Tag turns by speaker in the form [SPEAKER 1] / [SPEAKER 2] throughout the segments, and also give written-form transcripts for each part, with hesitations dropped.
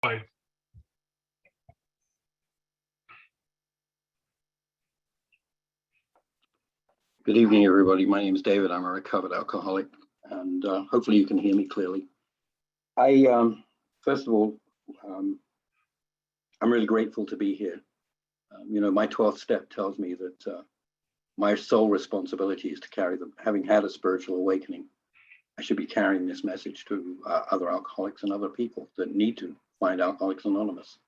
[SPEAKER 1] Bye.
[SPEAKER 2] Good evening, everybody. My name is David. I'm a recovered alcoholic, and hopefully you can hear me clearly. First of all, I'm really grateful to be here. My 12th step tells me that my sole responsibility is to carry them. Having had a spiritual awakening, I should be carrying this message to other alcoholics and other people that need to find Alcoholics Anonymous.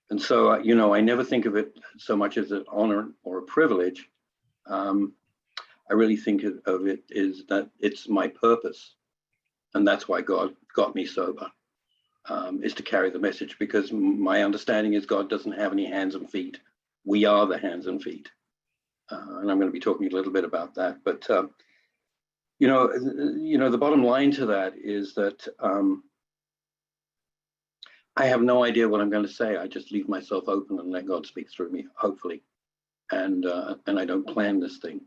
[SPEAKER 2] And so, I never think of it so much as an honor or a privilege. I really think of it is that it's my purpose. And that's why God got me sober, is to carry the message, because my understanding is God doesn't have any hands and feet. We are the hands and feet. And I'm going to be talking a little bit about that. But, the bottom line to that is that I have no idea what I'm going to say. I just leave myself open and let God speak through me, hopefully. And I don't plan this thing.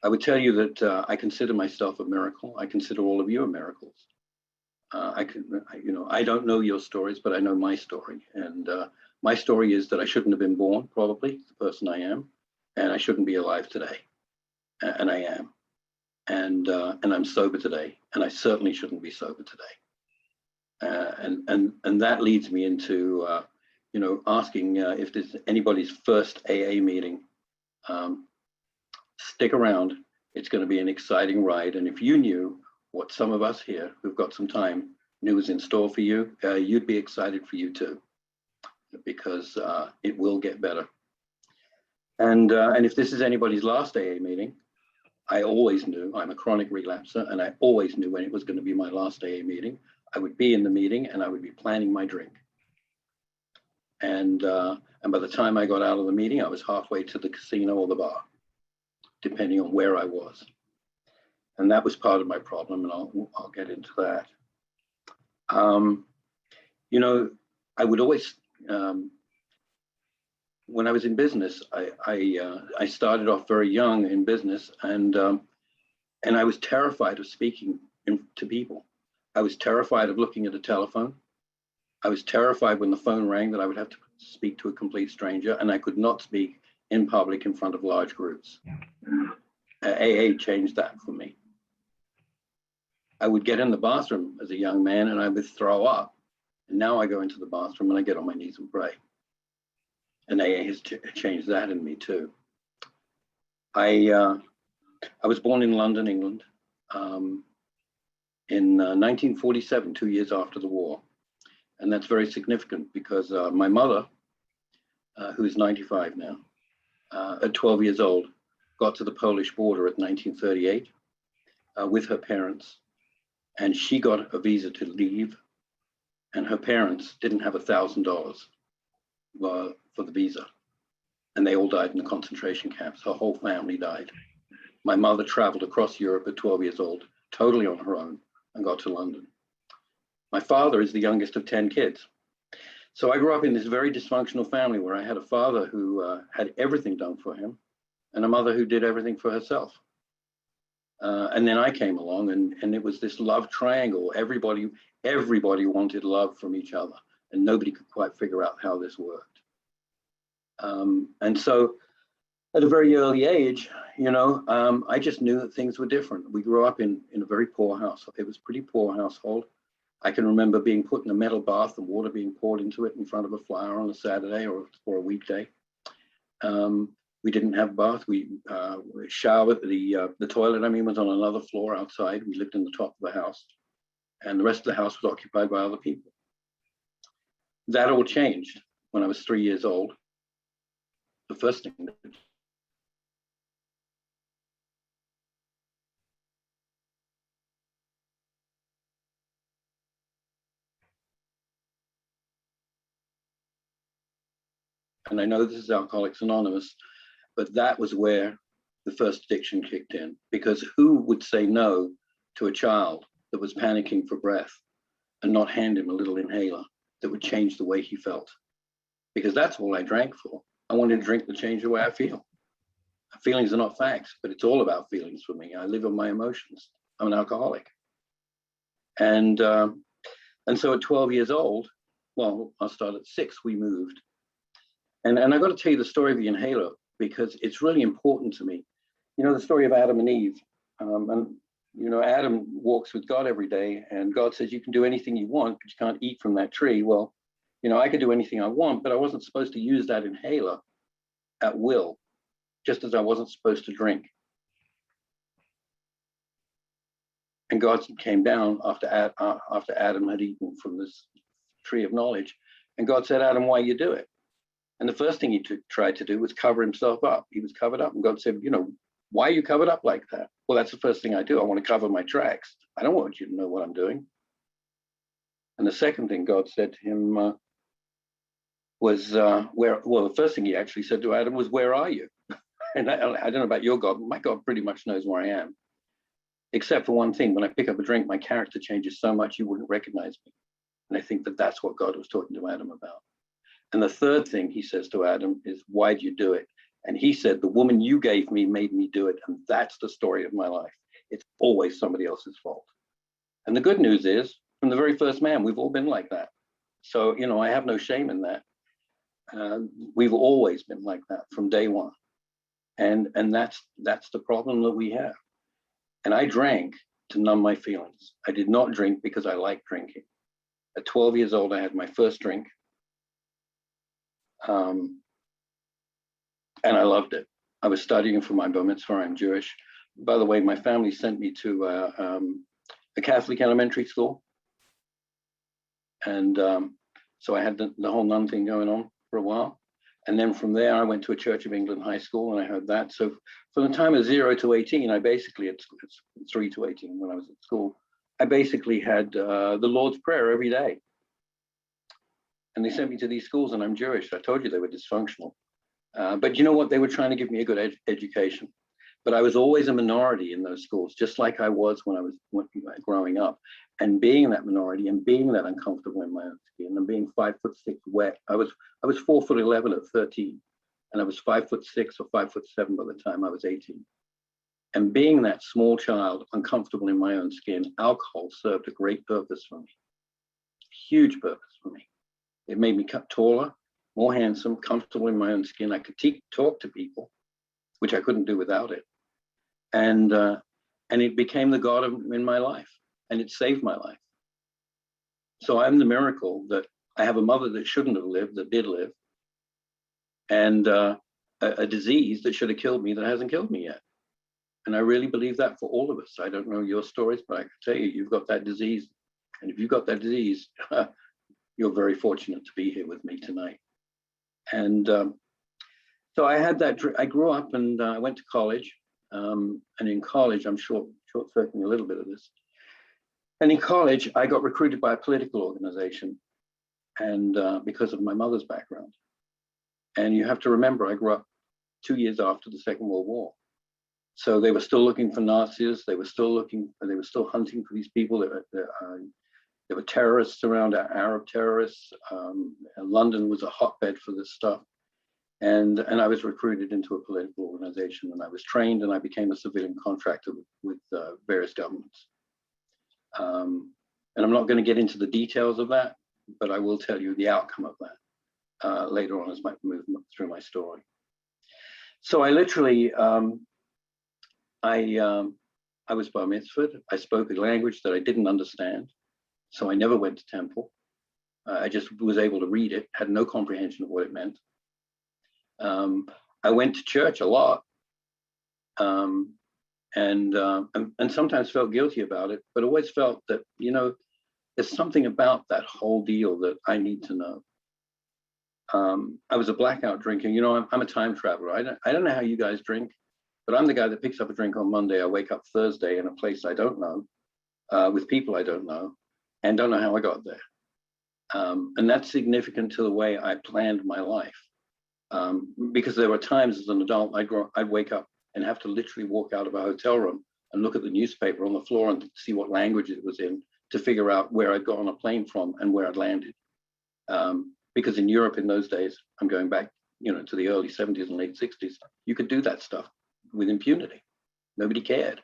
[SPEAKER 2] I would tell you that I consider myself a miracle. I consider all of you a miracles. I don't know your stories, but I know my story. And my story is that I shouldn't have been born, probably, the person I am, and I shouldn't be alive today. And I am. And I'm sober today, and I certainly shouldn't be sober today. And that leads me into, asking if there's anybody's first AA meeting. Stick around. It's going to be an exciting ride. And if you knew what some of us here who've got some time knew was in store for you, you'd be excited for you too, because it will get better. And if this is anybody's last AA meeting, I always knew, I'm a chronic relapser, and I always knew when it was going to be my last AA meeting. I would be in the meeting and I would be planning my drink. And by the time I got out of the meeting, I was halfway to the casino or the bar, depending on where I was. And that was part of my problem, and I'll get into that. I would always, when I was in business, I started off very young in business, and I was terrified of speaking to people. I was terrified of looking at a telephone. I was terrified when the phone rang that I would have to speak to a complete stranger, and I could not speak in public in front of large groups. AA changed that for me. I would get in the bathroom as a young man and I would throw up. And now I go into the bathroom and I get on my knees and pray. And AA has changed that in me too. I was born in London, England, in 1947, 2 years after the war. And that's very significant because my mother, who's 95 now, at 12 years old, got to the Polish border at 1938 with her parents, and she got a visa to leave, and her parents didn't have $1,000 for the visa, and they all died in the concentration camps. Her whole family died. My mother traveled across Europe at 12 years old, totally on her own, and got to London. My father is the youngest of 10 kids. So I grew up in this very dysfunctional family where I had a father who had everything done for him, and a mother who did everything for herself. And then I came along, and it was this love triangle. Everybody wanted love from each other, and nobody could quite figure out how this worked. And so at a very early age, I just knew that things were different. We grew up in a very poor house. It was a pretty poor household. I can remember being put in a metal bath and water being poured into it in front of a flower on a Saturday or a weekday. We didn't have a bath. We showered. The toilet, was on another floor outside. We lived in the top of the house, and the rest of the house was occupied by other people. That all changed when I was 3 years old. The first thing that and I know this is Alcoholics Anonymous, but that was where the first addiction kicked in, because who would say no to a child that was panicking for breath and not hand him a little inhaler that would change the way he felt? Because that's all I drank for. I wanted to drink to change the way I feel. Feelings are not facts, but it's all about feelings for me. I live on my emotions. I'm an alcoholic. And so at 12 years old, well, I'll start at 6, we moved. And I got to tell you the story of the inhaler because it's really important to me. You know, the story of Adam and Eve. And, you know, Adam walks with God every day, and God says, you can do anything you want, but you can't eat from that tree. Well, you know, I could do anything I want, but I wasn't supposed to use that inhaler at will, just as I wasn't supposed to drink. And God came down after Adam had eaten from this tree of knowledge. And God said, Adam, why you do it? And the first thing he tried to do was cover himself up. He was covered up. And God said, you know, why are you covered up like that? Well, that's the first thing I do. I want to cover my tracks. I don't want you to know what I'm doing. And the second thing God said to him was, the first thing he actually said to Adam was, where are you? And I don't know about your God, but my God pretty much knows where I am. Except for one thing, when I pick up a drink, my character changes so much you wouldn't recognize me. And I think that that's what God was talking to Adam about. And the third thing he says to Adam is, why do you do it? And he said, the woman you gave me made me do it. And that's the story of my life. It's always somebody else's fault. And the good news is, from the very first man, we've all been like that. So, you know, I have no shame in that. We've always been like that from day one. And that's the problem that we have. And I drank to numb my feelings. I did not drink because I liked drinking. At 12 years old, I had my first drink. And I loved it. I was studying for my bar mitzvah. I'm Jewish. By the way, my family sent me to a Catholic elementary school. And so I had the whole nun thing going on for a while. And then from there, I went to a Church of England high school, and I heard that. So from the time of 0 to 18, I basically, it's 3 to 18 when I was at school, I basically had the Lord's Prayer every day. And they sent me to these schools, and I'm Jewish. I told you they were dysfunctional. But you know what? They were trying to give me a good education. But I was always a minority in those schools, just like I was when I was growing up. And being that minority and being that uncomfortable in my own skin and being 5'6" wet, I was 4'11" at 13, and I was 5'6" or 5'7" by the time I was 18. And being that small child, uncomfortable in my own skin, alcohol served a great purpose for me, huge purpose for me. It made me taller, more handsome, comfortable in my own skin. I could talk to people, which I couldn't do without it. And it became the God in my life, and it saved my life. So I'm the miracle that I have a mother that shouldn't have lived, that did live, and a disease that should have killed me that hasn't killed me yet. And I really believe that for all of us. I don't know your stories, but I can tell you, you've got that disease. And if you've got that disease, you're very fortunate to be here with me tonight. And so I had that, I grew up and I went to college. And in college, I'm short-circuiting a little bit of this. And in college, I got recruited by a political organization, and because of my mother's background. And you have to remember, I grew up 2 years after the Second World War. So they were still looking for Nazis. They were still hunting for these people. There were terrorists around, Arab terrorists. London was a hotbed for this stuff. And I was recruited into a political organization, and I was trained, and I became a civilian contractor with various governments. And I'm not going to get into the details of that, but I will tell you the outcome of that later on as I move through my story. So I literally, I was bar mitzvahed. I spoke a language that I didn't understand, so I never went to temple. I just was able to read it, had no comprehension of what it meant. I went to church a lot, and sometimes felt guilty about it, but always felt that, you know, there's something about that whole deal that I need to know. I was a blackout drinker. You know, I'm a time traveler. I don't know how you guys drink, but I'm the guy that picks up a drink on Monday. I wake up Thursday in a place I don't know, with people I don't know, and don't know how I got there. And that's significant to the way I planned my life. Because there were times as an adult, I'd wake up and have to literally walk out of a hotel room and look at the newspaper on the floor and see what language it was in to figure out where I'd got on a plane from and where I'd landed. Because in Europe in those days, I'm going back, you know, to the early 70s and late 60s, you could do that stuff with impunity. Nobody cared.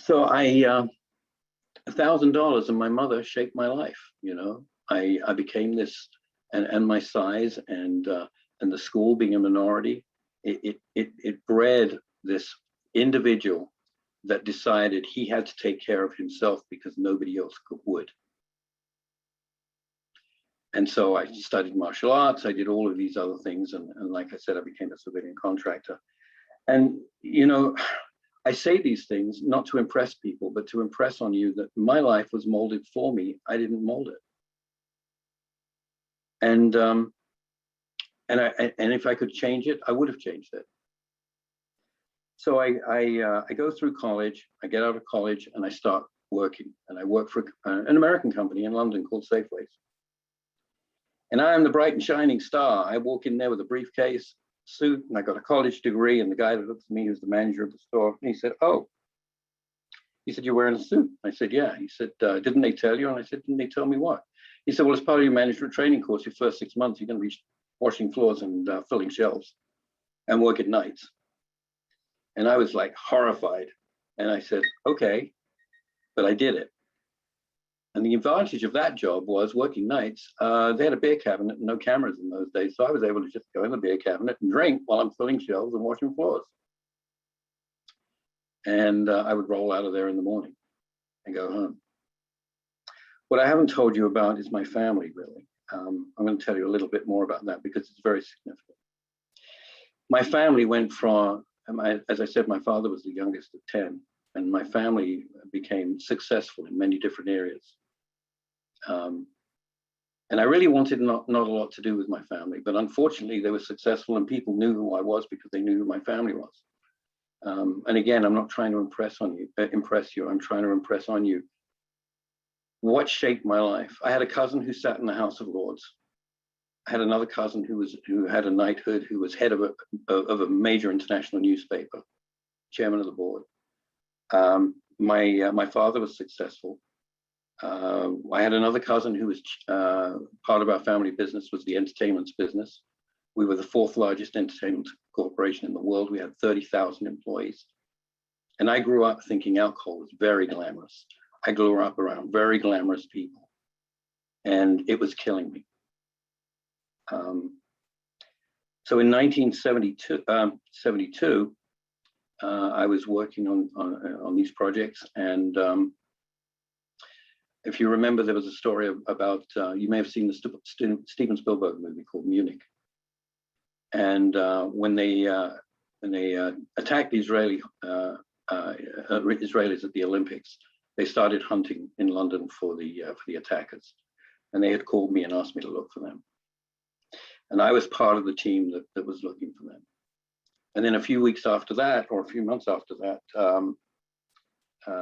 [SPEAKER 2] So $1,000 and my mother shaped my life, you know. I became this, and my size and the school being a minority, it bred this individual that decided he had to take care of himself because nobody else would. And so I studied martial arts. I did all of these other things, and like I said, I became a civilian contractor. And you know, I say these things not to impress people, but to impress on you that my life was molded for me. I didn't mold it. And if I could change it, I would have changed it. So I go through college, I get out of college, and I start working. And I work for an American company in London called Safeways. And I am the bright and shining star. I walk in there with a briefcase, suit, and I got a college degree. And the guy that looks at me, who's the manager of the store, and he said, "Oh," he said, "you're wearing a suit." I said, "Yeah." He said, "Didn't they tell you?" And I said, "Didn't they tell me what?" He said, "Well, as part of your management training course, your first 6 months, you're going to be washing floors and filling shelves and work at nights." And I was like horrified. And I said, "Okay," but I did it. And the advantage of that job was working nights. They had a beer cabinet and no cameras in those days. So I was able to just go in the beer cabinet and drink while I'm filling shelves and washing floors. And I would roll out of there in the morning and go home. What I haven't told you about is my family, really. I'm going to tell you a little bit more about that because it's very significant. My family went from, as I said, my father was the youngest of 10, and my family became successful in many different areas. And I really wanted not a lot to do with my family, but unfortunately they were successful and people knew who I was because they knew who my family was. And again, I'm not trying to impress you. I'm trying to impress on you what shaped my life. I had a cousin who sat in the House of Lords. I had another cousin who had a knighthood, who was head of a major international newspaper, chairman of the board. My father was successful. I had another cousin who was part of our family business was the entertainment business. We were the 4th largest entertainment corporation in the world. We had 30,000 employees. And I grew up thinking alcohol was very glamorous. I grew up around very glamorous people, and it was killing me. So in 1972, I was working on these projects, and if you remember, there was a story about, you may have seen the Steven Spielberg movie called Munich. And when they attacked the Israelis at the Olympics, they started hunting in London for the attackers. And they had called me and asked me to look for them. And I was part of the team that was looking for them. And then a few weeks after that, or a few months after that,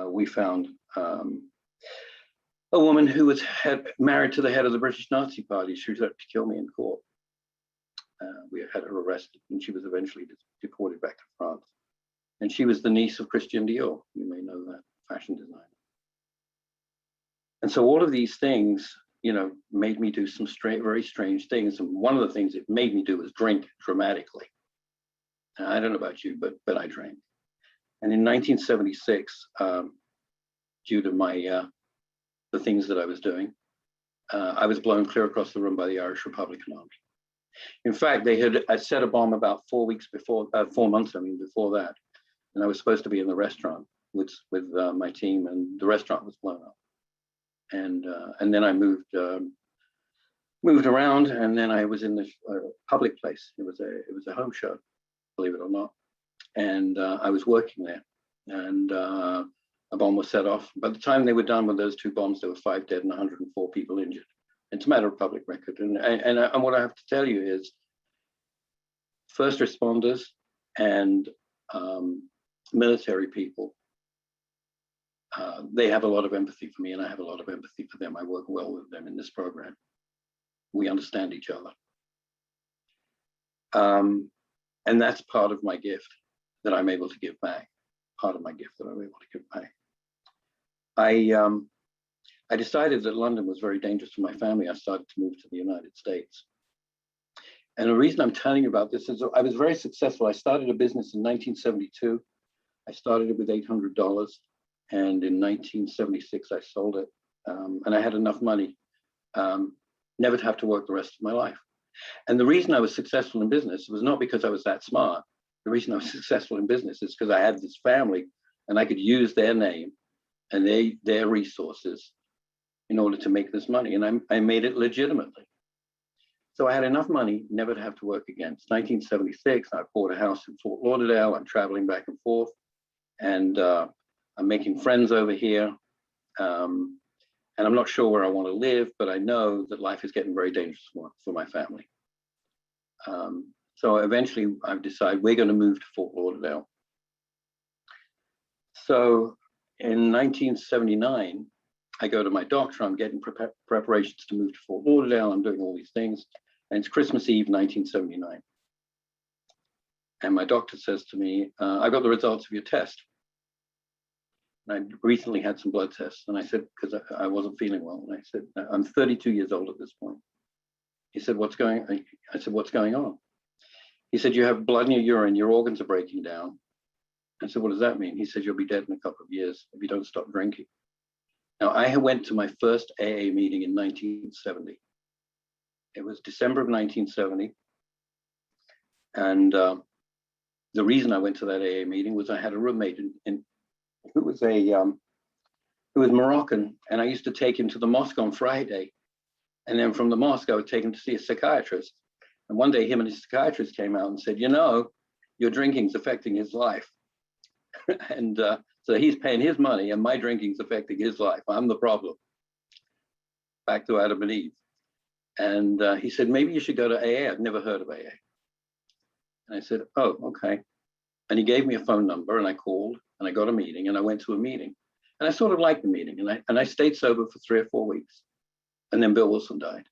[SPEAKER 2] we found a woman who was married to the head of the British Nazi Party. She was out to kill me in court. We had her arrested, and she was eventually deported back to France. And she was the niece of Christian Dior. You may know that, fashion designer. And so all of these things, you know, made me do some very strange things. And one of the things it made me do was drink dramatically. And I don't know about you, but I drank. And in 1976, due to the things that I was doing, I was blown clear across the room by the Irish Republican Army. In fact, they had set a bomb about 4 months before that, and I was supposed to be in the restaurant with my team, and the restaurant was blown up. And then I moved around, and then I was in this public place. It was a home show, believe it or not, and I was working there, and a bomb was set off. By the time they were done with those 2 bombs, there were 5 dead and 104 people injured. It's a matter of public record. And what I have to tell you is first responders and military people, they have a lot of empathy for me, and I have a lot of empathy for them. I work well with them in this program. We understand each other. And that's part of my gift that I'm able to give back. Part of my gift that I'm able to give back. I decided that London was very dangerous for my family. I started to move to the United States. And the reason I'm telling you about this is I was very successful. I started a business in 1972. I started it with $800. And in 1976, I sold it. And I had enough money never to have to work the rest of my life. And the reason I was successful in business was not because I was that smart. The reason I was successful in business is because I had this family and I could use their name and their resources in order to make this money. And I made it legitimately. So I had enough money never to have to work again. It's 1976. I bought a house in Fort Lauderdale. I'm traveling back and forth, and I'm making friends over here. And I'm not sure where I want to live, but I know that life is getting very dangerous for my family. So eventually I've decided we're going to move to Fort Lauderdale. So in 1979, I go to my doctor. I'm getting preparations to move to Fort Lauderdale. I'm doing all these things. And it's Christmas Eve, 1979. And my doctor says to me, I got the results of your test. And I recently had some blood tests. And I said, because I wasn't feeling well. And I said, I'm 32 years old at this point. He said, what's going on? I said, what's going on? He said, you have blood in your urine, your organs are breaking down. I said, what does that mean? He said, you'll be dead in a couple of years if you don't stop drinking. Now, I went to my first AA meeting in 1970. It was December of 1970. And the reason I went to that AA meeting was I had a roommate who was Moroccan, and I used to take him to the mosque on Friday. And then from the mosque, I would take him to see a psychiatrist. And one day, him and his psychiatrist came out and said, you know, your drinking's affecting his life. And so he's paying his money, and my drinking's affecting his life. I'm the problem. Back to Adam and Eve. And he said, maybe you should go to AA. I've never heard of AA. And I said, oh, okay. And he gave me a phone number, and I called, and I got a meeting, and I went to a meeting. And I sort of liked the meeting, and I stayed sober for 3 or 4 weeks. And then Bill Wilson died.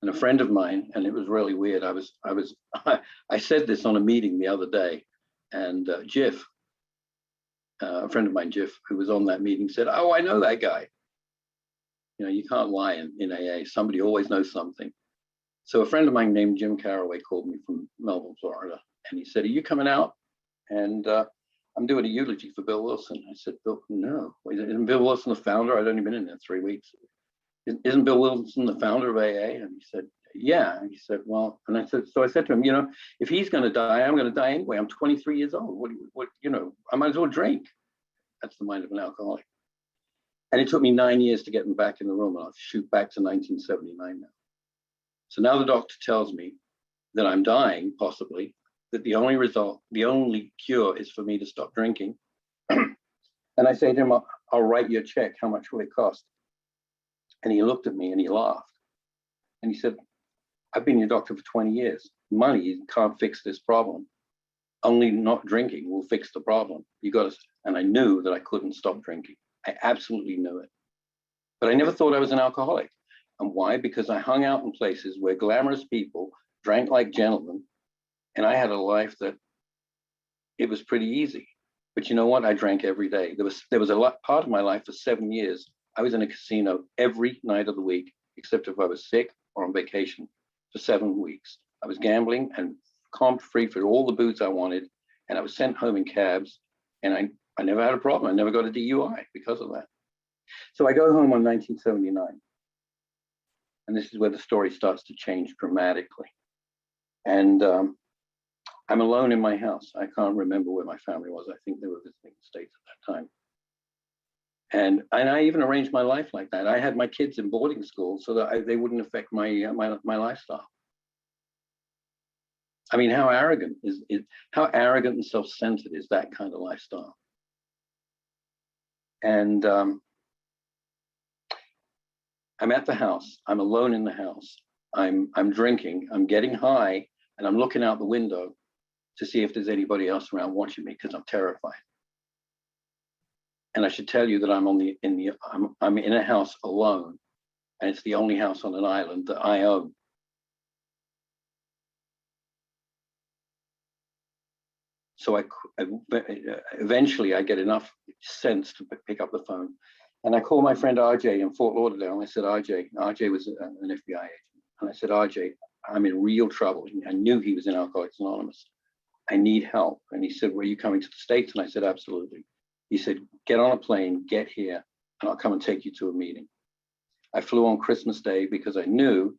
[SPEAKER 2] And a friend of mine, and it was really weird. I said this on a meeting the other day, and Jiff, a friend of mine, Jiff, who was on that meeting, said, oh, I know that guy. You know, you can't lie in AA. Somebody always knows something. So a friend of mine named Jim Carraway called me from Melbourne, Florida, and he said, are you coming out? And I'm doing a eulogy for Bill Wilson. I said, Bill, no. Isn't Bill Wilson the founder? I'd only been in there 3 weeks. Isn't Bill Wilson the founder of AA? And he said, yeah. And he said, well, and I said, so I said to him, you know, if he's going to die, I'm going to die anyway. I'm 23 years old. What, you know, I might as well drink. That's the mind of an alcoholic. And it took me 9 years to get him back in the room, and I'll shoot back to 1979 now. So now the doctor tells me that I'm dying, possibly, that the only cure is for me to stop drinking. And I say to him, I'll write you a check. How much will it cost? And he looked at me and he laughed. And he said, I've been your doctor for 20 years. Money can't fix this problem. Only not drinking will fix the problem. You got to, and I knew that I couldn't stop drinking. I absolutely knew it. But I never thought I was an alcoholic. And why? Because I hung out in places where glamorous people drank like gentlemen. And I had a life that it was pretty easy. But you know what? I drank every day. There was a part of my life for 7 years. I was in a casino every night of the week, except if I was sick or on vacation for 7 weeks. I was gambling and comped free for all the booze I wanted. And I was sent home in cabs. And I never had a problem. I never got a DUI because of that. So I go home on 1979. And this is where the story starts to change dramatically. And I'm alone in my house. I can't remember where my family was. I think they were visiting the States at that time. And I even arranged my life like that. I had my kids in boarding school so that they wouldn't affect my lifestyle. I mean, how arrogant and self-centered is that kind of lifestyle? And I'm at the house. I'm alone in the house. I'm drinking. I'm getting high, and I'm looking out the window to see if there's anybody else around watching me because I'm terrified. And I should tell you that I'm in a house alone, and it's the only house on an island that I own. So eventually I get enough sense to pick up the phone, and I call my friend RJ in Fort Lauderdale. And I said, RJ was an FBI agent, and I said, RJ, I'm in real trouble. I knew he was in Alcoholics Anonymous. I need help. And he said, were you coming to the States? And I said, absolutely. He said, get on a plane, get here, and I'll come and take you to a meeting. I flew on Christmas Day because I knew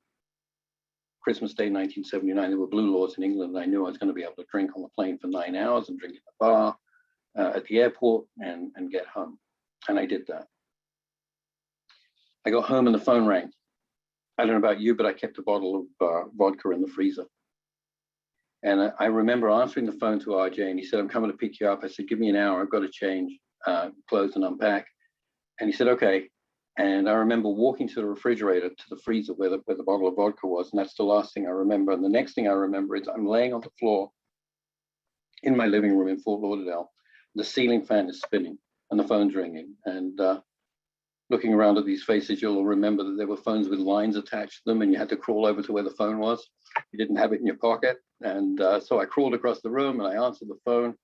[SPEAKER 2] Christmas Day 1979, there were blue laws in England. I knew I was going to be able to drink on the plane for 9 hours and drink in the bar at the airport and get home. And I did that. I got home and the phone rang. I don't know about you, but I kept a bottle of vodka in the freezer. And I remember answering the phone to RJ, and he said, I'm coming to pick you up. I said, give me an hour. I've got to change clothes and unpack. And he said, okay. And I remember walking to the refrigerator, to the freezer where the bottle of vodka was. And that's the last thing I remember. And the next thing I remember is I'm laying on the floor in my living room in Fort Lauderdale. The ceiling fan is spinning and the phone's ringing. And looking around at these faces, you'll remember that there were phones with lines attached to them and you had to crawl over to where the phone was. You didn't have it in your pocket. And so I crawled across the room and I answered the phone.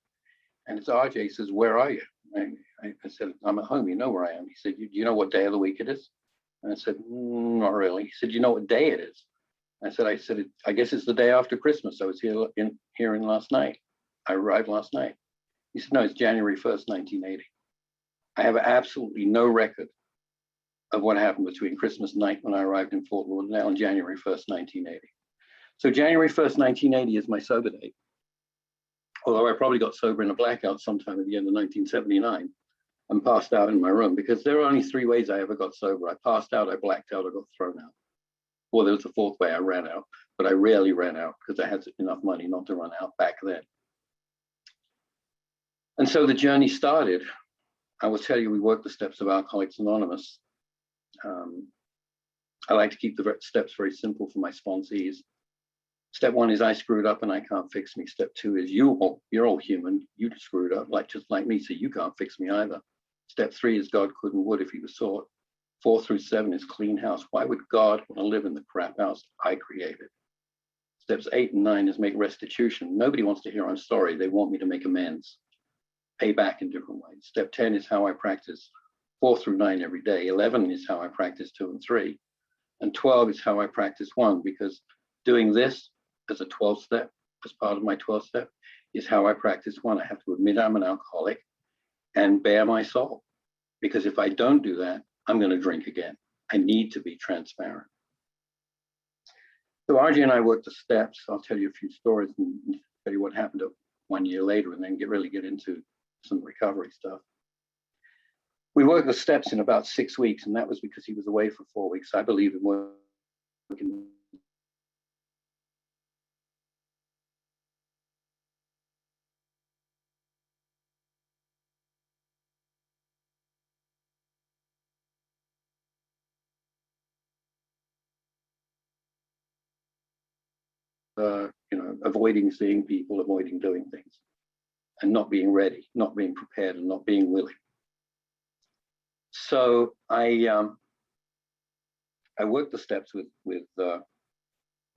[SPEAKER 2] And it's RJ. He says, where are you? I said, I'm at home. You know where I am. He said, do you know what day of the week it is? And I said, not really. He said, you know what day it is? I said, I guess it's the day after Christmas. I was here in last night. I arrived last night. He said, no, it's January 1st, 1980. I have absolutely no record of what happened between Christmas night when I arrived in Fort Lauderdale and January 1st, 1980. So January 1st, 1980 is my sober date. Although I probably got sober in a blackout sometime at the end of 1979 and passed out in my room, because there are only 3 ways I ever got sober. I passed out, I blacked out, I got thrown out. Or there was a 4th way, I ran out, but I rarely ran out because I had enough money not to run out back then. And so the journey started. I will tell you, we worked the steps of Alcoholics Anonymous. I like to keep the steps very simple for my sponsees. Step 1 is I screwed up and I can't fix me. Step 2 is you're all human. You screwed up, just like me, so you can't fix me either. Step 3 is God could and would if he was sought. 4 through 7 is clean house. Why would God want to live in the crap house I created? Steps 8 and 9 is make restitution. Nobody wants to hear I'm sorry. They want me to make amends, pay back in different ways. Step 10 is how I practice 4 through 9 every day. 11 is how I practice 2 and 3. And 12 is how I practice 1, because doing this as a 12 step, as part of my 12 step, is how I practice 1. I have to admit I'm an alcoholic and bare my soul. Because if I don't do that, I'm going to drink again. I need to be transparent. So RJ and I worked the steps. I'll tell you a few stories and tell you what happened 1 year later, and then really get into some recovery stuff. We worked the steps in about 6 weeks, and that was because he was away for 4 weeks. I believe in working avoiding seeing people, avoiding doing things, and not being ready, not being prepared, and not being willing. So I worked the steps with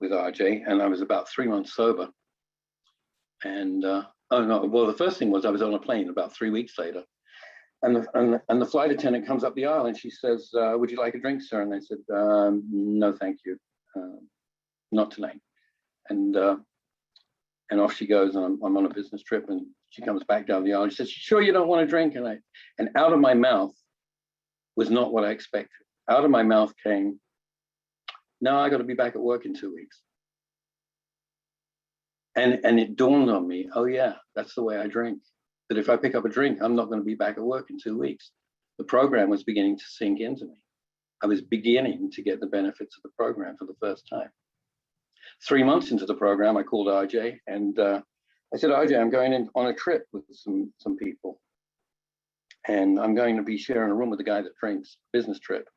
[SPEAKER 2] RJ, and I was about 3 months sober. And the first thing was I was on a plane about 3 weeks later, and the flight attendant comes up the aisle and she says, "Would you like a drink, sir?" And I said, "No, thank you, not tonight." And off she goes, and I'm on a business trip, and she comes back down the aisle. She says, "Sure you don't want to drink?" And out of my mouth was not what I expected. Out of my mouth came, "No, I got to be back at work in 2 weeks." And it dawned on me, oh yeah, that's the way I drink. That if I pick up a drink, I'm not going to be back at work in 2 weeks. The program was beginning to sink into me. I was beginning to get the benefits of the program for the first time. 3 months into the program, I called RJ and I said, "RJ, I'm going on a trip with some people. And I'm going to be sharing a room with a guy that drinks, business trip."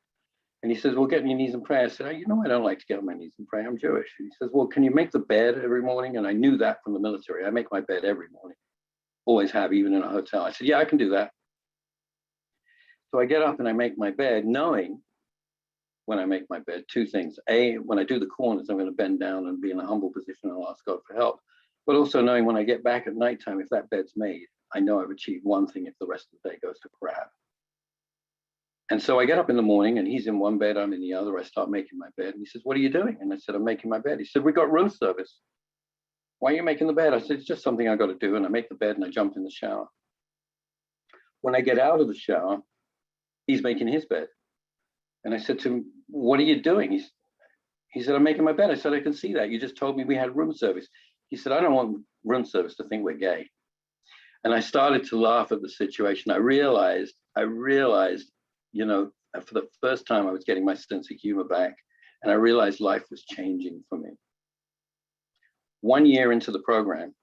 [SPEAKER 2] And he says, "Well, get on your knees and pray." I said, "I don't like to get on my knees and pray. I'm Jewish." And he says, "Well, can you make the bed every morning?" And I knew that from the military. I make my bed every morning. Always have, even in a hotel. I said, "Yeah, I can do that." So I get up and I make my bed, knowing when I make my bed, 2 things. A, when I do the corners, I'm going to bend down and be in a humble position and I'll ask God for help. But also knowing when I get back at nighttime, if that bed's made, I know I've achieved one thing if the rest of the day goes to crap. And so I get up in the morning and he's in one bed, I'm in the other. I start making my bed. And he says, "What are you doing?" And I said, "I'm making my bed." He said, "We got room service. Why are you making the bed?" I said, "It's just something I got to do." And I make the bed and I jump in the shower. When I get out of the shower, he's making his bed. And I said to him, "What are you doing?" He said, I'm making my bed. I said, I can see that. You just told me we had room service. He said, I don't want room service to think we're gay. And I started to laugh at the situation. I realized, you know, for the first time I was getting my sense of humor back. And I realized life was changing for me. 1 year into the program,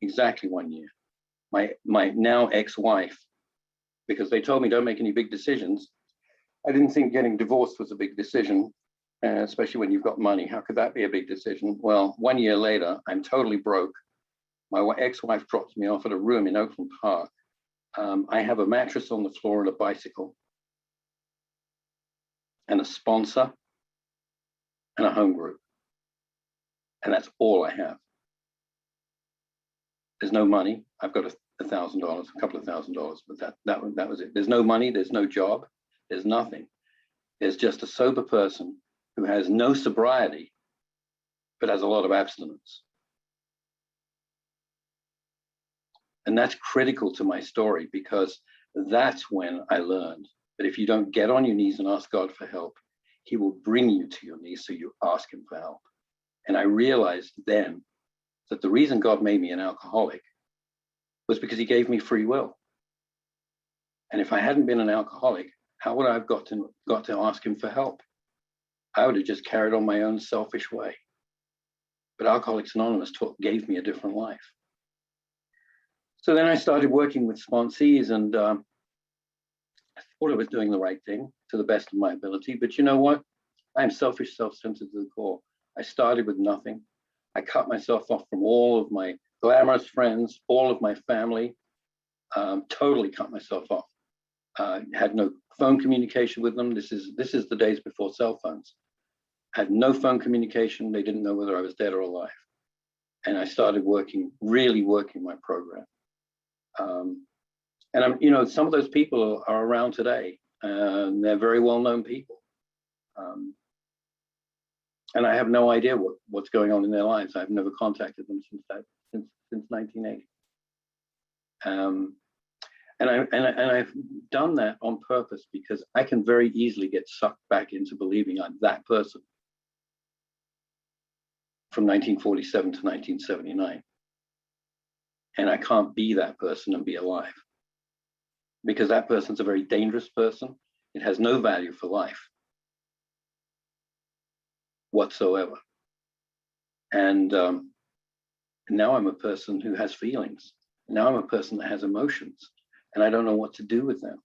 [SPEAKER 2] exactly 1 year, my now ex-wife, because they told me don't make any big decisions. I didn't think getting divorced was a big decision, especially when you've got money. How could that be a big decision? Well, 1 year later, I'm totally broke. My ex-wife drops me off at a room in Oakland Park. I have a mattress on the floor and a bicycle and a sponsor and a home group. And that's all I have. There's no money. I've got $1,000, a couple of $1,000, but that was it. There's no money, there's no job, there's nothing. There's just a sober person who has no sobriety, but has a lot of abstinence. And that's critical to my story, because that's when I learned that if you don't get on your knees and ask God for help, he will bring you to your knees so you ask him for help. And I realized then that the reason God made me an alcoholic was because he gave me free will. And if I hadn't been an alcoholic, how would I have got to ask him for help? I would have just carried on my own selfish way. But Alcoholics Anonymous gave me a different life. So then I started working with sponsees, and I thought I was doing the right thing to the best of my ability. But you know what? I'm selfish, self-centered to the core. I started with nothing. I cut myself off from all of my glamorous friends, all of my family, totally cut myself off. Had no phone communication with them. This is the days before cell phones. Had no phone communication. They didn't know whether I was dead or alive. And I started really working my program. And I'm, you know, some of those people are around today, and they're very well-known people. And I have no idea what's going on in their lives. I've never contacted them since 1980. And I've done that on purpose because I can very easily get sucked back into believing I'm that person from 1947 to 1979. And I can't be that person and be alive, because that person's a very dangerous person. It has no value for life whatsoever. And now I'm a person who has feelings. Now I'm a person that has emotions, and I don't know what to do with them.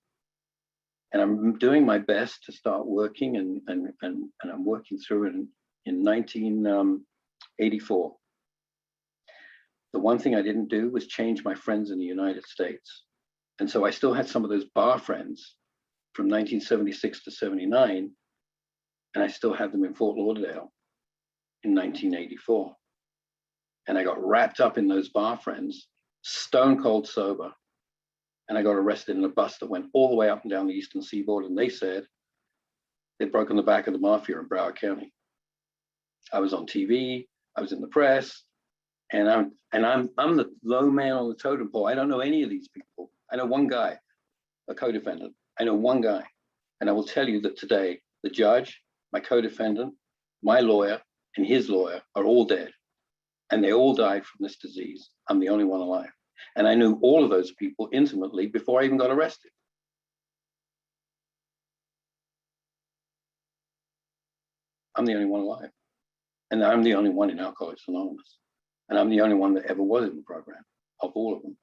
[SPEAKER 2] And I'm doing my best to start working, and I'm working through it in 1984. The one thing I didn't do was change my friends in the United States. And so I still had some of those bar friends from 1976 to 79, and I still had them in Fort Lauderdale in 1984. And I got wrapped up in those bar friends, stone cold sober. And I got arrested in a bus that went all the way up and down the Eastern Seaboard. And they said they'd broken the back of the mafia in Broward County. I was on TV, I was in the press, and I'm the low man on the totem pole. I don't know any of these people. I know one guy, a co-defendant. I know one guy. And I will tell you that today, the judge, my co-defendant, my lawyer, and his lawyer are all dead. And they all died from this disease. I'm the only one alive. And I knew all of those people intimately before I even got arrested. I'm the only one alive. And I'm the only one in Alcoholics Anonymous. And I'm the only one that ever was in the program, of all of them.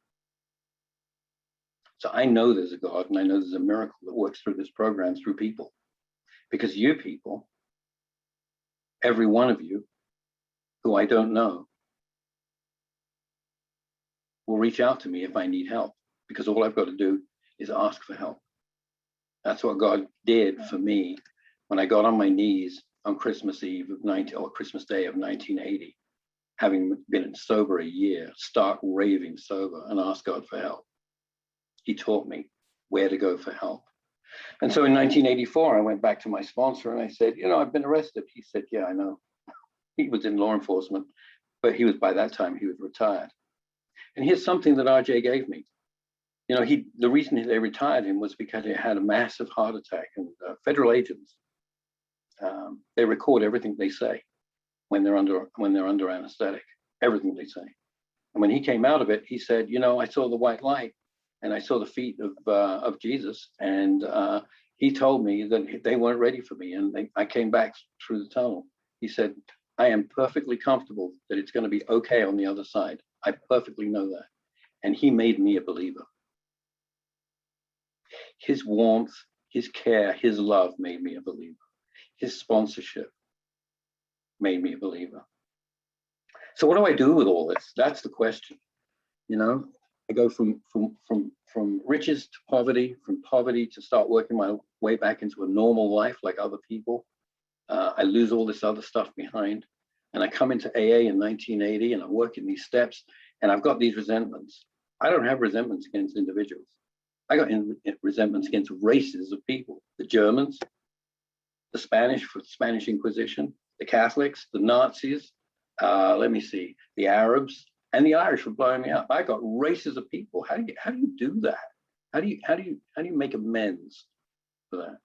[SPEAKER 2] So I know there's a God, and I know there's a miracle that works through this program, through people. Because you people, every one of you, who I don't know, will reach out to me if I need help, because all I've got to do is ask for help. That's what God did for me when I got on my knees on Christmas Eve of Christmas Day of 1980, having been sober a year, stark raving sober, and asked God for help. He taught me where to go for help. And so in 1984, I went back to my sponsor and I said, you know, I've been arrested. He said, yeah, I know. He was in law enforcement, but by that time, he was retired. And here's something that RJ gave me. You know, the reason they retired him was because he had a massive heart attack, and federal agents They record everything they say when they're under anesthetic, everything they say. And when he came out of it, he said, you know, I saw the white light and I saw the feet of Jesus, and he told me that they weren't ready for me, and I came back through the tunnel. He said, I am perfectly comfortable that it's going to be okay on the other side. I perfectly know that. And he made me a believer. His warmth, his care, his love made me a believer. His sponsorship made me a believer. So what do I do with all this? That's the question. You know, I go from riches to poverty, from poverty to start working my way back into a normal life like other people. I lose all this other stuff behind, and I come into AA in 1980, and I'm working these steps, and I've got these resentments. I don't have resentments against individuals. I got resentments against races of people: the Germans, the Spanish for Spanish Inquisition, the Catholics, the Nazis. The Arabs and the Irish were blowing me up. I got races of people. How do you do that? How do you make amends for that?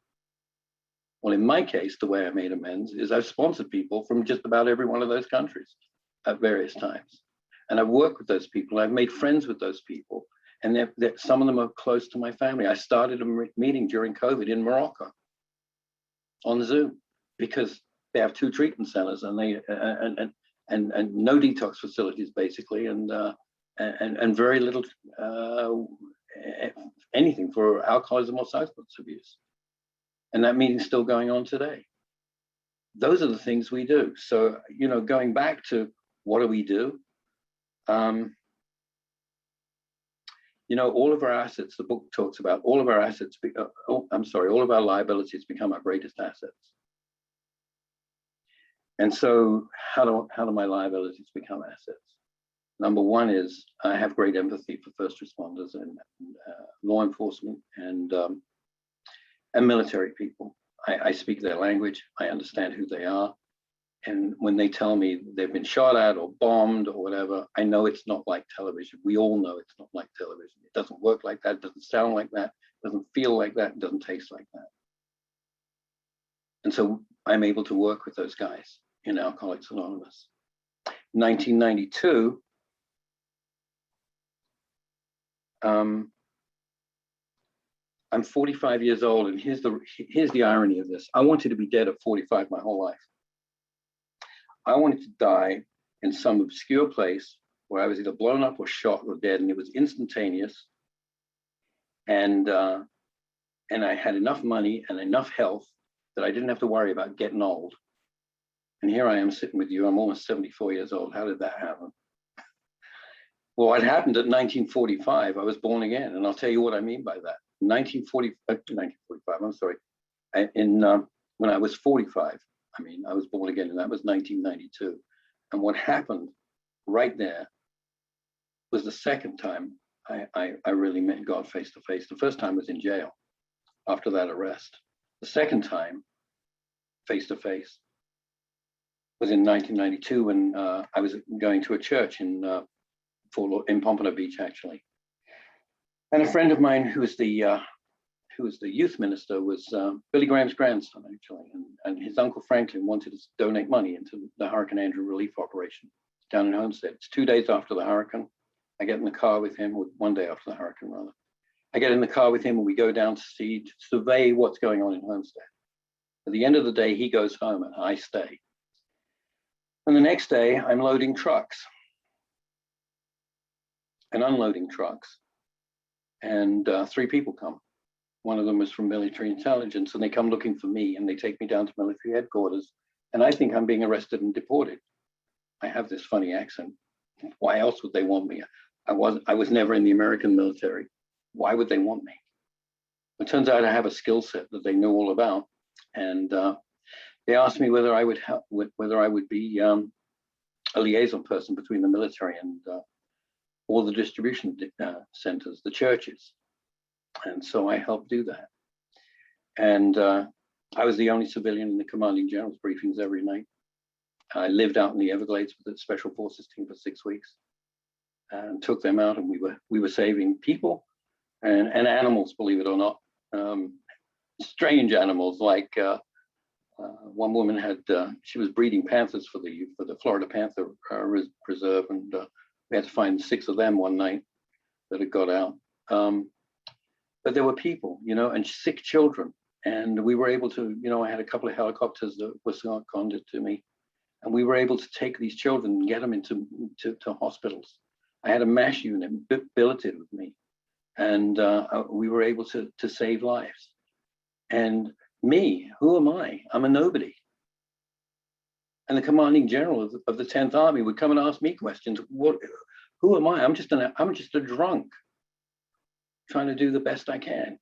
[SPEAKER 2] Well, in my case, the way I made amends is I've sponsored people from just about every one of those countries at various times. And I've worked with those people. I've made friends with those people. And some of them are close to my family. I started a meeting during COVID in Morocco on Zoom because they have 2 treatment centers and and no detox facilities basically, and very little anything for alcoholism or substance abuse. And that meeting's still going on today. Those are the things we do. So, you know, going back to what do we do? You know, all of our assets, the book talks about all of our assets, all of our liabilities become our greatest assets. And so how do my liabilities become assets? Number one is I have great empathy for first responders and law enforcement and military people. I speak their language. I understand who they are. And when they tell me they've been shot at or bombed or whatever, I know it's not like television. We all know it's not like television. It doesn't work like that. It doesn't sound like that. It doesn't feel like that. It doesn't taste like that. And so I'm able to work with those guys in Alcoholics Anonymous. 1992, I'm 45 years old, and here's the irony of this. I wanted to be dead at 45 my whole life. I wanted to die in some obscure place where I was either blown up or shot or dead, and it was instantaneous. And I had enough money and enough health that I didn't have to worry about getting old. And here I am sitting with you. I'm almost 74 years old. How did that happen? Well, what happened at 1945, I was born again. And I'll tell you what I mean by that. 1945, I'm sorry. When I was 45, I was born again, and that was 1992. And what happened right there was the second time I really met God face to face. The first time was in jail after that arrest. The second time face to face was in 1992 when I was going to a church in Pompano Beach, actually. And a friend of mine who was the youth minister was Billy Graham's grandson, actually. And his uncle Franklin wanted to donate money into the Hurricane Andrew relief operation down in Homestead. It's 2 days after the hurricane. I get in the car with him, or 1 day after the hurricane, rather. I get in the car with him and we go down to survey what's going on in Homestead. At the end of the day, he goes home and I stay. And the next day, I'm loading trucks and unloading trucks. And 3 people come. One of them was from military intelligence, and they come looking for me, and they take me down to military headquarters. And I think I'm being arrested and deported. I have this funny accent. Why else would they want me? I was never in the American military. Why would they want me? It turns out I have a skill set that they know all about. And they asked me whether I would be a liaison person between the military and all the distribution centers, the churches. And so I helped do that. And I was the only civilian in the commanding general's briefings every night. I lived out in the Everglades with the Special Forces team for 6 weeks and took them out, and we were saving people and animals, believe it or not. Strange animals like One woman had, she was breeding panthers for the Florida Panther Preserve, and we had to find 6 of them one night that had got out. But there were people, and sick children. And we were able to, I had a couple of helicopters that were seconded to me. And we were able to take these children and get them into hospitals. I had a MASH unit billeted with me. And we were able to save lives. And me, who am I? I'm a nobody. And the commanding general of the 10th Army would come and ask me questions. Who am I? I'm just a drunk trying to do the best I can.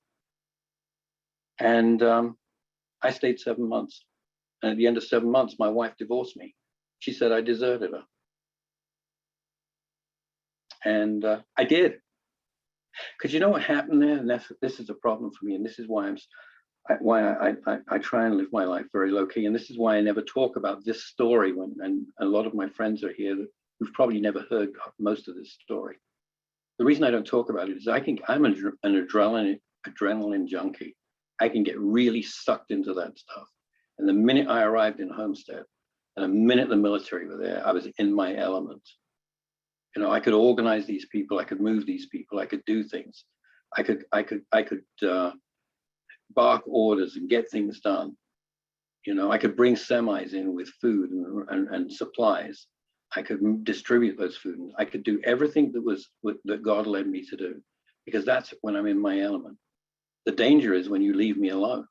[SPEAKER 2] And I stayed 7 months. And at the end of 7 months, my wife divorced me. She said I deserted her. And I did. Because you know what happened there? And this is a problem for me. And this is why I try and live my life very low key. And this is why I never talk about this story and a lot of my friends are here who've probably never heard most of this story. The reason I don't talk about it is I'm an adrenaline junkie. I can get really sucked into that stuff. And the minute I arrived in Homestead, and the minute the military were there, I was in my element. I could organize these people, I could move these people, I could do things. I could bark orders and get things done. I could bring semis in with food and supplies. I could distribute those food. I could do everything that God led me to do, because that's when I'm in my element. The danger is when you leave me alone.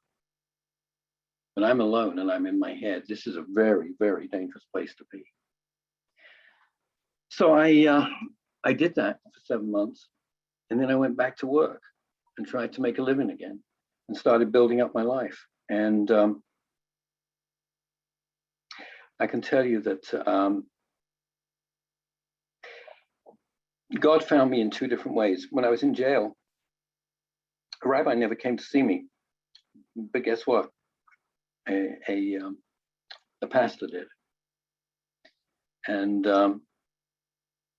[SPEAKER 2] When I'm alone and I'm in my head, this is a very, very dangerous place to be. So I did that for 7 months, and then I went back to work and tried to make a living again and started building up my life. And I can tell you that God found me in 2 different ways. When I was in jail, a rabbi never came to see me, but guess what? A pastor did, and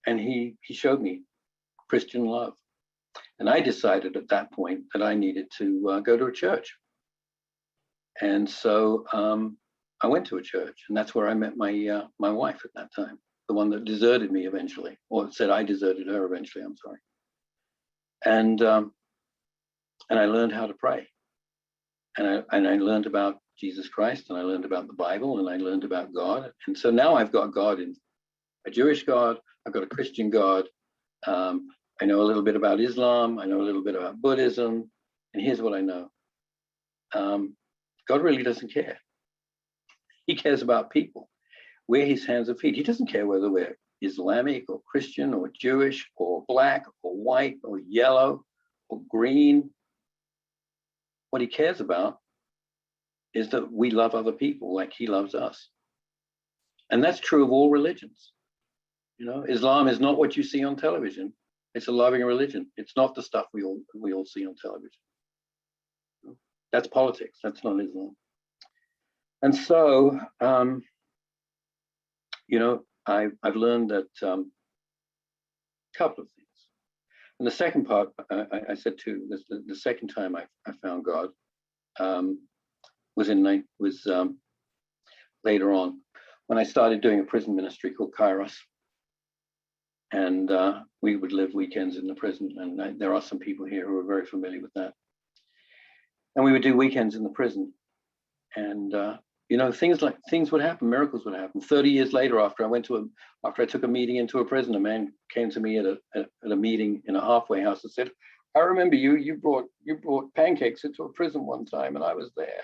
[SPEAKER 2] he showed me Christian love, and I decided at that point that I needed to go to a church, and so I went to a church, and that's where I met my wife at that time, the one that deserted me eventually, or said I deserted her eventually. I'm sorry, and I learned how to pray. And I learned about Jesus Christ, and I learned about the Bible, and I learned about God. And so now I've got God in a Jewish God, I've got a Christian God. I know a little bit about Islam, I know a little bit about Buddhism, and here's what I know. God really doesn't care. He cares about people. We're his hands and feet. He doesn't care whether we're Islamic or Christian or Jewish or black or white or yellow or green. What he cares about is that we love other people like he loves us. And that's true of all religions. Islam is not what you see on television. It's a loving religion. It's not the stuff we all see on television. That's politics. That's not Islam. And so, I've learned that a couple of things. And the second part, I said too, the second time I found God was later on, when I started doing a prison ministry called Kairos. And we would live weekends in the prison. And there are some people here who are very familiar with that. And we would do weekends in the prison. And, things would happen, miracles would happen. 30 years later, after I took a meeting into a prison, a man came to me at a meeting in a halfway house and said, I remember you brought pancakes into a prison one time, and I was there.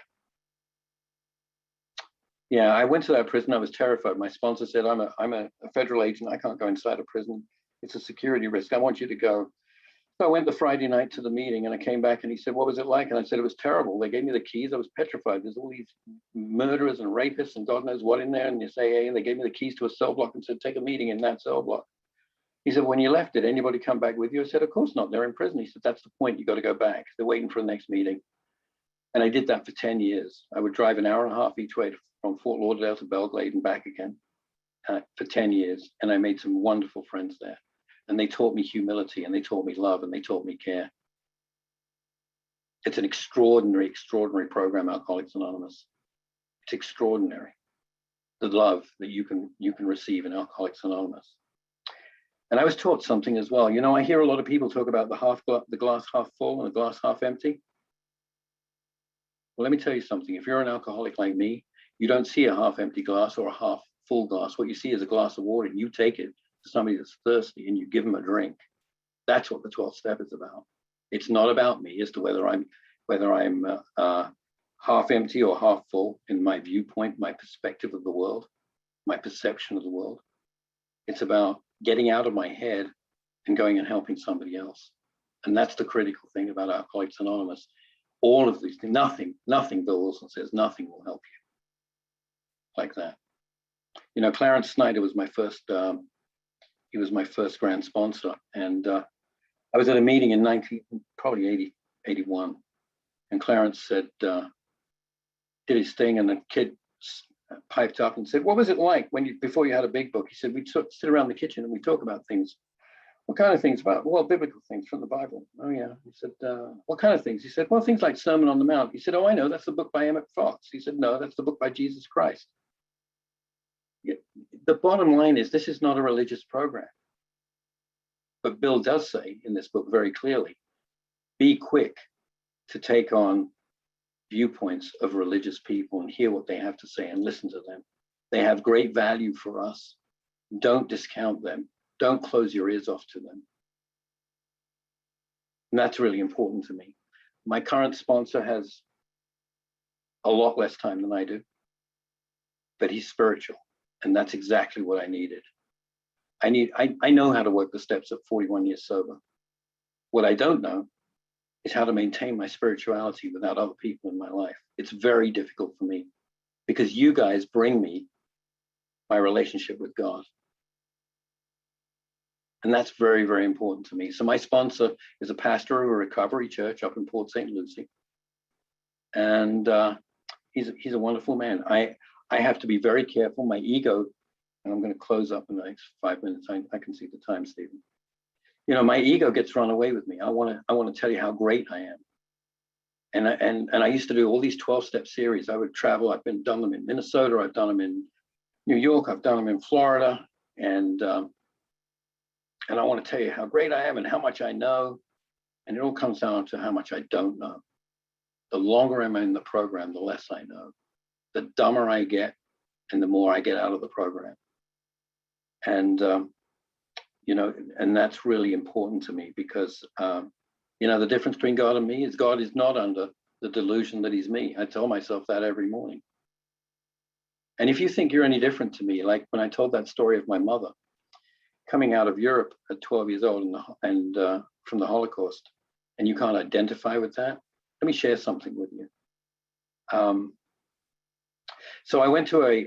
[SPEAKER 2] Yeah, I went to that prison. I was terrified. My sponsor said, I'm a federal agent. I can't go inside a prison. It's a security risk. I want you to go. So I went the Friday night to the meeting, and I came back and he said, what was it like? And I said, it was terrible. They gave me the keys. I was petrified. There's all these murderers and rapists and God knows what in there. And you say, hey, and they gave me the keys to a cell block and said, take a meeting in that cell block. He said, when you left, did anybody come back with you? I said, of course not. They're in prison. He said, that's the point. You got to go back. They're waiting for the next meeting. And I did that for 10 years. I would drive an hour and a half each way from Fort Lauderdale to Belgrade and back again for 10 years. And I made some wonderful friends there. And they taught me humility, and they taught me love, and they taught me care. It's an extraordinary, extraordinary program, Alcoholics Anonymous. It's extraordinary, the love that you can receive in Alcoholics Anonymous. And I was taught something as well. You know, I hear a lot of people talk about the glass half full and the glass half empty. Well, let me tell you something. If you're an alcoholic like me, you don't see a half empty glass or a half full glass. What you see is a glass of water, and you take it to somebody that's thirsty and you give them a drink. That's what the 12th step is about. It's not about me as to whether I'm half empty or half full in my viewpoint, my perspective of the world, my perception of the world. It's about getting out of my head and going and helping somebody else. And that's the critical thing about Alcoholics Anonymous. All of these things, nothing, Bill Wilson says, nothing will help you like that. You know, Clarence Snyder was my first, he was my first grand sponsor. And I was at a meeting in probably 80, 81. And Clarence said, did his thing, and the kid piped up and said, what was it like before you had a big book? He said, we'd sit around the kitchen and we talk about things. What kind of things about? Well, biblical things from the Bible. Oh yeah. He said, what kind of things? He said, well, things like Sermon on the Mount. He said, oh, I know, that's the book by Emmett Fox. He said, no, that's the book by Jesus Christ. The bottom line is, this is not a religious program. But Bill does say in this book very clearly, be quick to take on viewpoints of religious people and hear what they have to say and listen to them. They have great value for us. Don't discount them. Don't close your ears off to them. And that's really important to me. My current sponsor has a lot less time than I do, but he's spiritual. And that's exactly what I needed. I know how to work the steps at 41 years sober. What I don't know is how to maintain my spirituality without other people in my life. It's very difficult for me because you guys bring me my relationship with God. And that's very, very important to me. So my sponsor is a pastor of a recovery church up in Port St. Lucie. And he's a wonderful man. I have to be very careful. My ego, and I'm going to close up in the next 5 minutes. I can see the time, Stephen. You know, my ego gets run away with me. I want to tell you how great I am. And I used to do all these 12-step series. I would travel. I've done them in Minnesota. I've done them in New York. I've done them in Florida. And I want to tell you how great I am and how much I know. And it all comes down to how much I don't know. The longer I'm in the program, the less I know. The dumber I get and the more I get out of the program. And, you know, and that's really important to me because, you know, the difference between God and me is God is not under the delusion that he's me. I tell myself that every morning. And if you think you're any different to me, like when I told that story of my mother coming out of Europe at 12 years old and from the Holocaust, and you can't identify with that, let me share something with you. So I went to a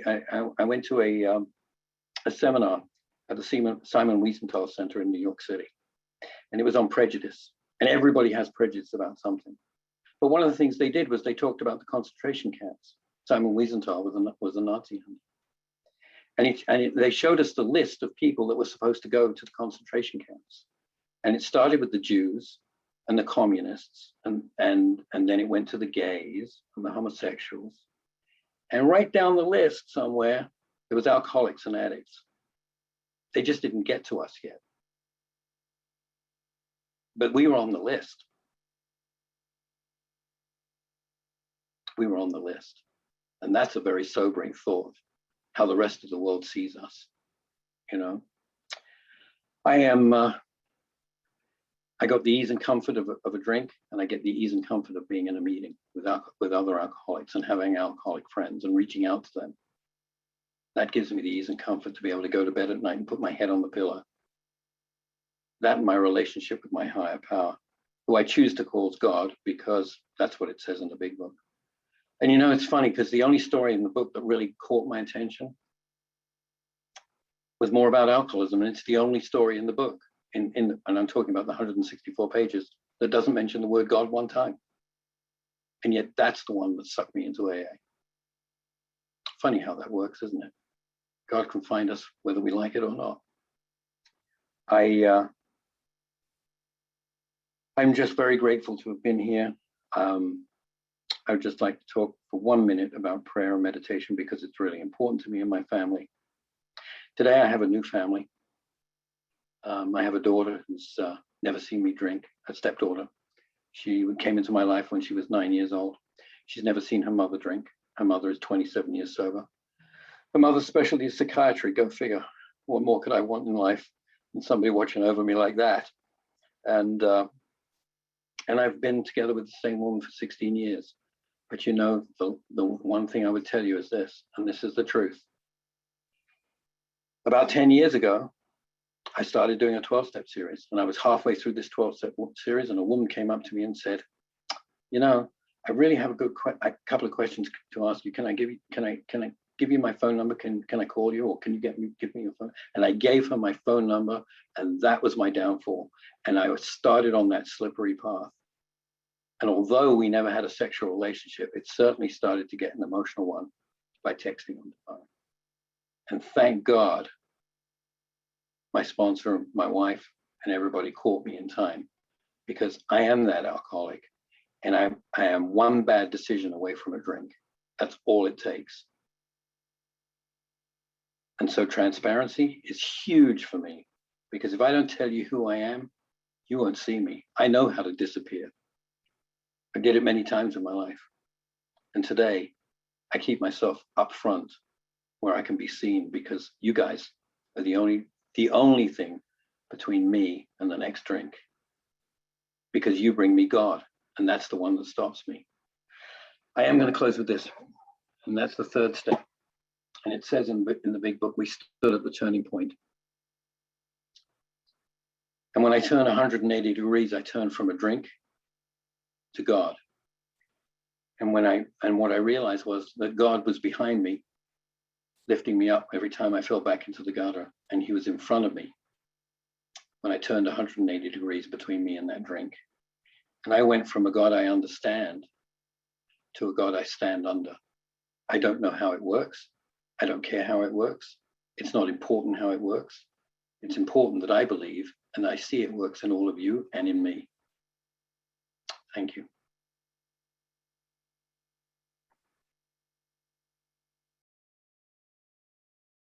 [SPEAKER 2] seminar at the Simon Wiesenthal Center in New York City, and it was on prejudice. And everybody has prejudice about something. But one of the things they did was they talked about the concentration camps. Simon Wiesenthal was a Nazi hunter. And they showed us the list of people that were supposed to go to the concentration camps. And it started with the Jews and the communists, and then it went to the gays and the homosexuals. And right down the list somewhere, there was alcoholics and addicts. They just didn't get to us yet. But we were on the list. We were on the list. And that's a very sobering thought, how the rest of the world sees us. You know, I got the ease and comfort of a drink, and I get the ease and comfort of being in a meeting with other alcoholics and having alcoholic friends and reaching out to them. That gives me the ease and comfort to be able to go to bed at night and put my head on the pillow. That and my relationship with my higher power, who I choose to call God because that's what it says in the big book. And you know, it's funny because the only story in the book that really caught my attention was more about alcoholism, and it's the only story in the book, and I'm talking about the 164 pages, that doesn't mention the word God one time. And yet that's the one that sucked me into AA. Funny how that works, isn't it? God can find us whether we like it or not. I'm just very grateful to have been here. I would just like to talk for 1 minute about prayer and meditation because it's really important to me and my family. Today, I have a new family. I have a daughter who's never seen me drink, a stepdaughter. She came into my life when she was 9 years old. She's never seen her mother drink. Her mother is 27 years sober. Her mother's specialty is psychiatry. Go figure. What more could I want in life than somebody watching over me like that? And I've been together with the same woman for 16 years. But you know, the one thing I would tell you is this, and this is the truth. About 10 years ago, I started doing a 12-step series, and I was halfway through this 12-step series, and a woman came up to me and said, you know, I really have a couple of questions to ask you. Can I give you my phone number? Can I call you, or can you give me your phone? And I gave her my phone number, and that was my downfall. And I started on that slippery path. And although we never had a sexual relationship, it certainly started to get an emotional one by texting on the phone. And thank God, my sponsor, my wife, and everybody caught me in time, because I am that alcoholic, and I am one bad decision away from a drink. That's all it takes. And so transparency is huge for me, because if I don't tell you who I am, you won't see me. I know how to disappear. I did it many times in my life. And today, I keep myself up front where I can be seen, because you guys are the only thing between me and the next drink. Because you bring me God, and that's the one that stops me. I am going to close with this, and that's the third step. And it says in the big book, we stood at the turning point. And when I turn 180 degrees, I turn from a drink to God. And what I realized was that God was behind me, lifting me up every time I fell back into the gutter, and he was in front of me when I turned 180 degrees between me and that drink. And I went from a God I understand to a God I stand under. I don't know how it works. I don't care how it works. It's not important how it works. It's important that I believe and I see it works in all of you and in me. Thank you.